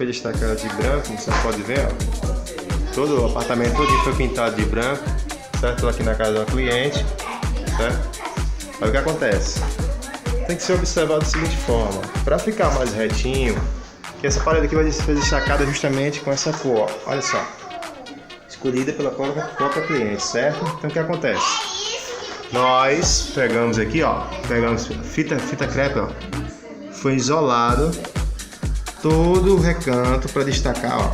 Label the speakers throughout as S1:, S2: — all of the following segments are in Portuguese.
S1: foi destacada de branco, como você pode ver, ó. Todo o apartamento todo foi pintado de branco, certo? Aqui na casa da cliente, certo? Aí o que acontece? Tem que ser observado da seguinte forma, para ficar mais retinho, que essa parede aqui vai ser destacada justamente com essa cor, ó. Olha só, escolhida pela própria cliente, certo? Então o que acontece? Nós pegamos aqui, ó, pegamos fita crepe, ó, foi isolado todo o recanto para destacar, ó,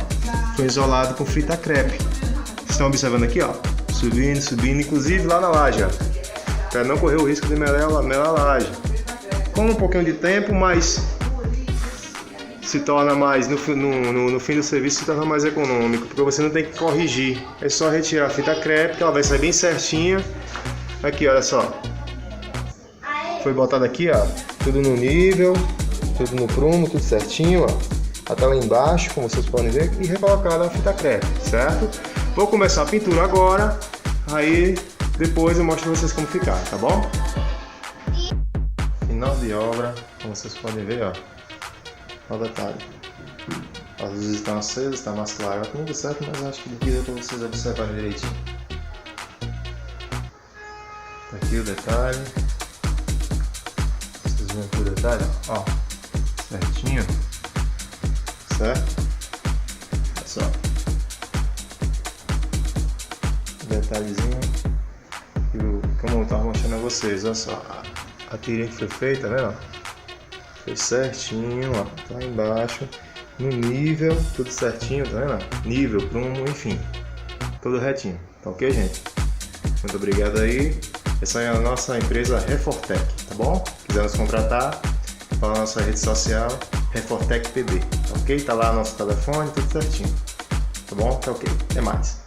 S1: foi isolado com fita crepe. Vocês estão observando aqui, ó, subindo, inclusive lá na laje, ó, para não correr o risco de melar a laje. Com um pouquinho de tempo, mas se torna mais, no fim do serviço se torna mais econômico, porque você não tem que corrigir, é só retirar a fita crepe, que ela vai sair bem certinha. Aqui, olha só, foi botado aqui, ó, tudo no nível, tudo no prumo, tudo certinho, ó, até lá embaixo, como vocês podem ver, e recolocada a fita crepe, certo? Vou começar a pintura agora, aí depois eu mostro pra vocês como ficar, tá bom? Final de obra, como vocês podem ver, ó, olha o detalhe, as luzes estão acesas, está mais claro, tá tudo certo, mas acho que aqui deu pra vocês observarem direitinho. Tá aqui o detalhe, vocês viram aqui o detalhe, ó, certinho, certo? Olha só, detalhezinho, como eu estava mostrando a vocês, olha só, a tirinha que foi feita, né? Foi certinho, ó, lá embaixo, no nível, tudo certinho, tá vendo? Nível, prumo, enfim, tudo retinho, tá ok, gente? Muito obrigado aí. Essa é a nossa empresa Refortec, tá bom? Quiser nos contratar, fala na nossa rede social, Refortec PB, tá ok? Tá lá nosso telefone, tudo certinho, tá bom? Tá ok, até mais.